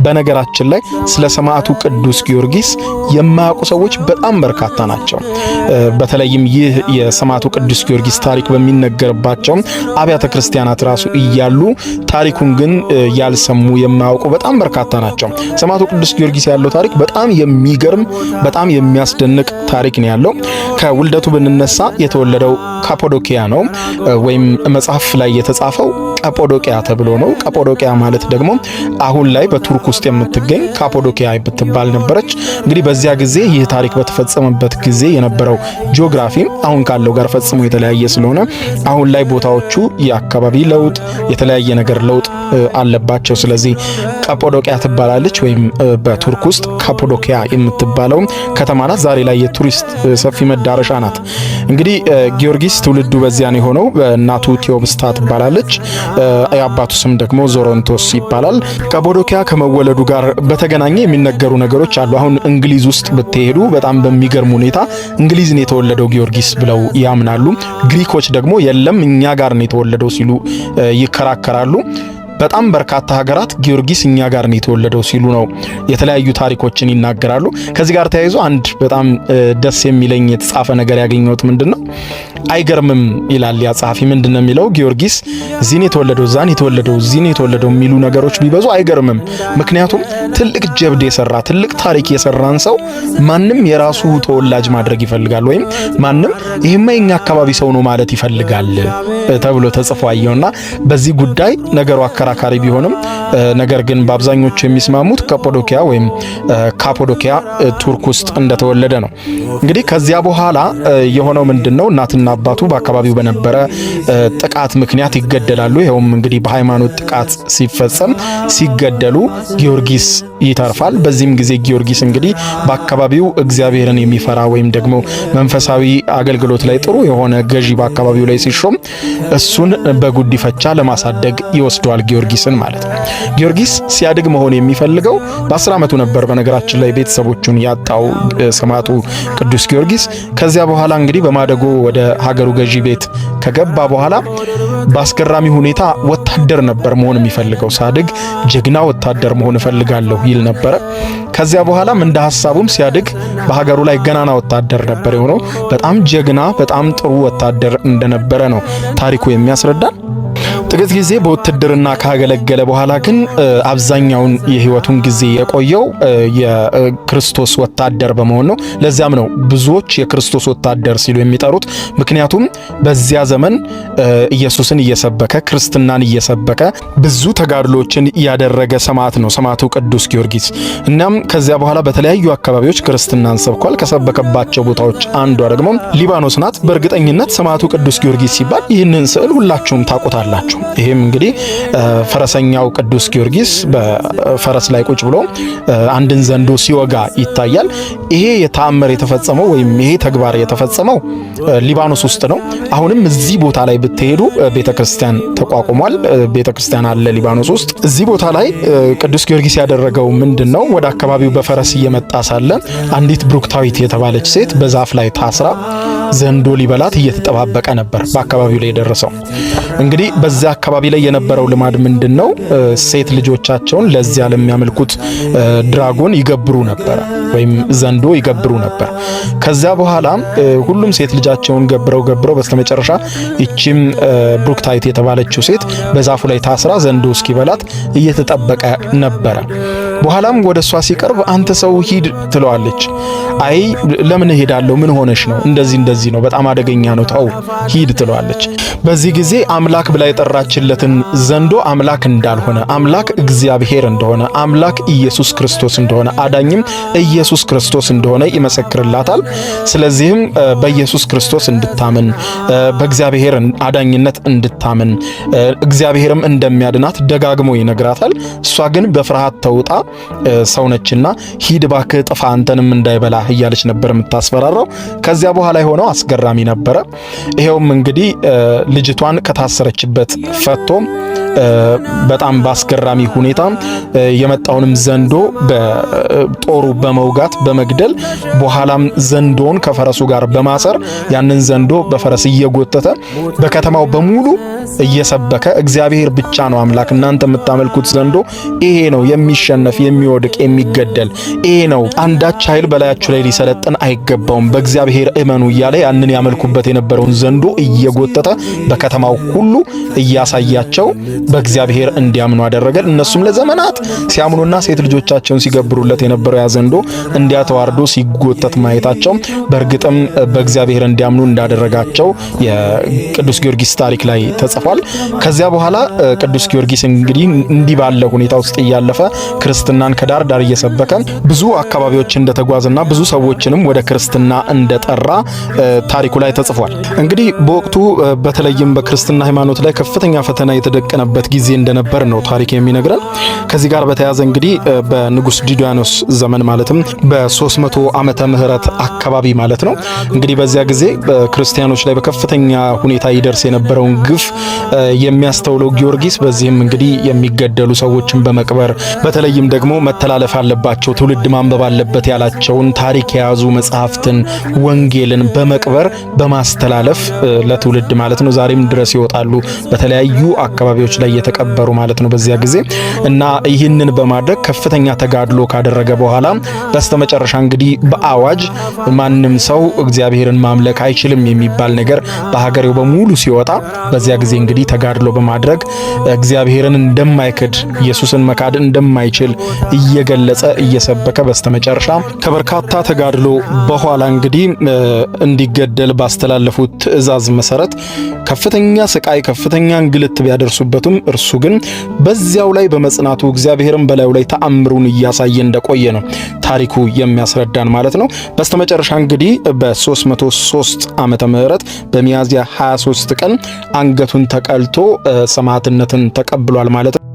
በነገራችን ላይ ስለ ሰማዕቱ ቅዱስ ጊዮርጊስ የማያውቁ ሰዎች በጣም በርካታ ናቸው። በተለይም ይህ የሰማዕቱ ቅዱስ ጊዮርጊስ ታሪክ በሚነገርባቸው አብያተ ክርስቲያናት ራሱ እያሉ ታሪኩን ግን ያልሰሙ የማያውቁ በጣም በርካታ ናቸው። ሰማዕቱ ቅዱስ ጊዮርጊስ ያለው ታሪክ በጣም የሚገርም በጣም የሚያስደንቅ ታሪክ ነው ያለው። ከውልደቱ ብንነሳ የተወለደው ካፖዶኪያ ነው፣ ወይም መጽሐፍ ላይ የተጻፈው ቀጶዶቅያ ተብሎ ነው። ቀጶዶቅያ ማለት ደግሞ አሁን ላይ በቱርክ ውስጥ የምትገኝ ካፖዶኪያ ብትባል ነበረች። እንግዲህ በዚያ ጊዜ ይህ ታሪክ በተፈጸመበት ጊዜ የነበረው ጂኦግራፊ አሁን ካለው ጋር ፈጽሞ የተለያየ ስለሆነ አሁን ላይ ቦታዎቹ የአካባቢ ለውጥ የተለያየ ነገር ለውጥ አለባቸው። ስለዚህ ቀጶዶቅያ ትባላለች፣ ወይም በቱርክ ውስጥ ካፖዶኪያ የምትባለው ከተማ ናት። ዛሬ ላይ የቱሪስት ሰፊ መዳረሻ ናት። እንግዲህ ጊዮርጊስ ትውልዱ በዚያን የሆነው እናቱ ቴዎብስታ ትባላለች። የአባቱ ስም ደግሞ ዞሮንቶስ ይባላል። ቀጶዶኪያ ከመወለዱ ጋር በተገናኘ የሚነገሩ ነገሮች አሉ። አሁን እንግሊዝ ውስጥ ብትሄዱ በጣም በሚገርም ሁኔታ እንግሊዝን የተወለደው ጊዮርጊስ ብለው ያምናሉ። ግሪኮች ደግሞ የለም እኛ ጋር ነው የተወለደው ሲሉ ይከራከራሉ። በጣም በርካታ ሀገራት ጊዮርጊስ እኛ ጋር ነው የተወለደው ሲሉ ነው የተለያዩ ታሪኮችን ይናገራሉ። ከዚህ ጋር ተያይዞ አንድ በጣም ደስ የሚለኝ የተጻፈ ነገር ያገኘሁት ምንድነው አይገርምም ይላል ያ ጸሐፊ። ምንድነው የሚለው ጊዮርጊስ እዚህ ነው የተወለደው እዛ ነው የተወለደው እዚህ ነው የተወለደው የሚሉ ነገሮች ቢበዙ አይገርምም። ምክንያቱም ትልቅ ጀብድ የሰራ ትልቅ ታሪክ የሰራን ሰው ማንም የራሱ ተወላጅ ማድረግ ይፈልጋል፣ ወይም ማንም ይሄማ የኛ አካባቢ ሰው ነው ማለት ይፈልጋል ተብሎ ተጽፎ አየውና በዚህ ጉዳይ ነገሩ አከራካሪ ቢሆንም ነገር ግን በአብዛኞቹ የሚስማሙት ቀጶዶኪያ ወይም ካፖዶኪያ ቱርክ ውስጥ እንደተወለደ ነው። እንግዲህ ከዚያ በኋላ የሆነው ምንድነው እናትና አባቱ በአካባቢው በነበረ ጥቃት ምክንያት ይገደላሉ። ይሄውም እንግዲህ በሃይማኖት ጥቃት ሲፈጸም ሲገደሉ ጊዮርጊስ ይተርፋል። በዚህም ጊዜ ጊዮርጊስ እንግዲህ በአካባቢው እግዚአብሔርን የሚፈራ ወይም ደግሞ መንፈሳዊ አገልግሎት ላይ ጥሩ የሆነ ገዢ በአካባቢው ላይ ሲሾም እሱን በጉዲፈቻ ለማሳደግ ይወስደዋል ጊዮርጊስን ማለት ነው። ጊዮርጊስ ሲያድግ መሆን የሚፈልገው በ10 ዓመቱ ነበር በነገራችን ላይ ቤተሰቦቹን ያጣው ሰማዕቱ ቅዱስ ጊዮርጊስ። ከዚያ በኋላ እንግዲህ በማደጎ ወደ ሀገሩ ገዢ ቤት ከገባ በኋላ በአስገራሚ ሁኔታ ወታደር ነበር መሆን የሚፈልገው። ሳድግ ጀግና ወታደር መሆን እፈልጋለሁ ይል ነበር። ከዚያ በኋላም እንደ ሐሳቡም ሲያድግ በሀገሩ ላይ ገናና ወታደር ነበር የሆነው። በጣም ጀግና በጣም ጥሩ ወታደር እንደነበረ ነው ታሪኩ የሚያስረዳን። ጥቂት ጊዜ በውትድርና ካገለገለ በኋላ ግን አብዛኛውን የህይወቱን ጊዜ የቆየው የክርስቶስ ወታደር በመሆን ነው። ለዚያም ነው ብዙዎች የክርስቶስ ወታደር ሲሉ የሚጠሩት። ምክንያቱም በዚያ ዘመን ኢየሱስን እየሰበከ ክርስትናን እየሰበከ ብዙ ተጋድሎችን ያደረገ ሰማዕት ነው ሰማዕቱ ቅዱስ ጊዮርጊስ። እናም ከዚያ በኋላ በተለያዩ አካባቢዎች ክርስትናን ሰብኳል። ከሰበከባቸው ቦታዎች አንዷ ደግሞ ሊባኖስ ናት። በእርግጠኝነት ሰማዕቱ ቅዱስ ጊዮርጊስ ሲባል ይህንን ስዕል ሁላችሁም ታውቁታላችሁ። ይሄም እንግዲህ ፈረሰኛው ቅዱስ ጊዮርጊስ በፈረስ ላይ ቁጭ ብሎ አንድን ዘንዶ ሲወጋ ይታያል። ይሄ የተአምር የተፈጸመው ወይም ይሄ ተግባር የተፈጸመው ሊባኖስ ውስጥ ነው። አሁንም እዚህ ቦታ ላይ ብትሄዱ ቤተክርስቲያን ተቋቁሟል። ቤተክርስቲያን አለ ሊባኖስ ውስጥ። እዚህ ቦታ ላይ ቅዱስ ጊዮርጊስ ያደረገው ምንድነው? ወደ አካባቢው በፈረስ እየመጣ ሳለ አንዲት ብሩክታዊት የተባለች ሴት በዛፍ ላይ ታስራ ዘንዶ ሊበላት እየተጠባበቀ ነበር በአካባቢው ላይ የደረሰው። እንግዲህ በዛ አካባቢ ላይ የነበረው ልማድ ምንድነው? ሴት ልጆቻቸውን ለዚያ ለሚያመልኩት ድራጎን ይገብሩ ነበር ወይም ዘንዶ ይገብሩ ነበር። ከዛ በኋላ ሁሉም ሴት ልጃቸውን ገብረው በስተመጨረሻ እቺም ብሩክታዊት የተባለችው ሴት በዛፉ ላይ ታስራ ዘንዶ እስኪበላት እየተጠበቀ ነበር። በኋላም ወደሷ ሲቀርብ አንተ ሰው ሂድ ትለዋለች። አይ ለምን እሄዳለሁ? ምን ሆነሽ ነው? እንደዚህ ነው፣ በጣም አደገኛ ነው፣ ተው ሂድ ትለዋለች። በዚህ ጊዜ አምላክ ብላ የጠራችለትን ዘንዶ አምላክ እንዳልሆነ፣ አምላክ እግዚአብሔር እንደሆነ፣ አምላክ ኢየሱስ ክርስቶስ እንደሆነ፣ አዳኝም ኢየሱስ ክርስቶስ እንደሆነ ይመሰክርላታል። ስለዚህም በኢየሱስ ክርስቶስ እንድታምን በእግዚአብሔር አዳኝነት እንድታምን እግዚአብሔርም እንደሚያድናት ደጋግሞ ይነግራታል። እሷ ግን በፍርሃት ተውጣ ሰውነችና ሂድ እባክህ ጥፋ አንተንም እንዳይበላ እያለች ነበር የምታስፈራራው። ከዚያ በኋላ የሆነው አስገራሚ ነበረ። ይሄውም እንግዲህ ልጅቷን ከታሰረችበት ፈቶ በጣም ባስገራሚ ሁኔታ የመጣውንም ዘንዶ በጦሩ በመውጋት በመግደል በኋላም ዘንዶን ከፈረሱ ጋር በማሰር ያንን ዘንዶ በፈረስ እየጎተተ በከተማው በሙሉ እየሰበከ እግዚአብሔር ብቻ ነው አምላክ፣ እናንተ የምታመልኩት ዘንዶ ይሄ ነው የሚሸነፍ የሚወድቅ የሚገደል ይሄ ነው፣ አንዳች ኃይል በላያችሁ ላይ ሊሰለጥን አይገባውም፣ በእግዚአብሔር እመኑ እያለ ያንን ያመልኩበት የነበረውን ዘንዶ እየጎተተ በከተማው ሁሉ እያሳያቸው በእግዚአብሔር እንዲያምኑ አደረገ። እነሱም ለዘመናት ሲያምኑና ሴት ልጆቻቸውን ሲገብሩለት የነበረው ያ ዘንዶ እንዲያተዋርዶ ሲጎተት ማየታቸው በእርግጥም በእግዚአብሔር እንዲያምኑ እንዳደረጋቸው የቅዱስ ጊዮርጊስ ታሪክ ላይ ተጽፏል። ከዚያ በኋላ ቅዱስ ጊዮርጊስ እንግዲህ እንዲህ ባለ ሁኔታ ውስጥ እያለፈ ክርስትናን ከዳር ዳር እየሰበከ ብዙ አካባቢዎች እንደተጓዘና ብዙ ሰዎችንም ወደ ክርስትና እንደጠራ ታሪኩ ላይ ተጽፏል። እንግዲህ በወቅቱ በተለይም በክርስትና ሃይማኖት ላይ ከፍተኛ ፈተና የተደቀነበት ጊዜ እንደነበር ነው ታሪክ የሚነግረን። ከዚህ ጋር በተያያዘ እንግዲህ በንጉስ ዲዮዳኖስ ዘመን ማለትም በ300 ዓመተ ምህረት አካባቢ ማለት ነው እንግዲህ በዚያ ጊዜ ክርስቲያኖች ላይ በከፍተኛ ሁኔታ ይደርስ የነበረውን ግፍ የሚያስተውለው ጊዮርጊስ በዚህም እንግዲህ የሚገደሉ ሰዎችን በመቅበር በተለይም ደግሞ መተላለፍ አለባቸው ትውልድ ማንበብ አለበት ያላቸውን ታሪክ የያዙ መጽሐፍትን ወንጌልን በመቅበር በማስተላለፍ ለትውልድ ማለት ነው ዛሬም ድረስ ይወጣሉ በተለያዩ አካባቢዎች ላይ የተቀበሩ ማለት ነው በዚያ ጊዜ እና ይህንን በማድረግ ከፍተኛ ተጋድሎ ካደረገ በኋላ በስተመጨረሻ እንግዲህ በአዋጅ ማንም ሰው እግዚአብሔርን ማምለክ አይችልም የሚባል ነገር በሀገሬው በሙሉ ሲወጣ በዚያ ጊዜ እንግዲህ ተጋድሎ በማድረግ እግዚአብሔርን እንደማይክድ ኢየሱስን መካድ እንደማይችል እየገለጸ እየሰበከ በስተመጨረሻ ከበርካታ ተጋድሎ በኋላ እንግዲህ እንዲገደል ባስተላለፉት ትእዛዝ መሰረት ከፍተኛ ስቃይ ከፍተኛ እንግልት ቢያደርሱበትም እርሱ ግን በዚያው ላይ በመጽናቱ እግዚአብሔርን በላዩ ላይ ተአምሩን እያሳየ እንደቆየ ነው ታሪኩ የሚያስረዳን ማለት ነው። በስተመጨረሻ እንግዲህ በ303 ዓመተ ምህረት በሚያዝያ 23 ቀን አንገቱን ተቀልቶ ሰማዕትነትን ተቀብሏል ማለት ነው።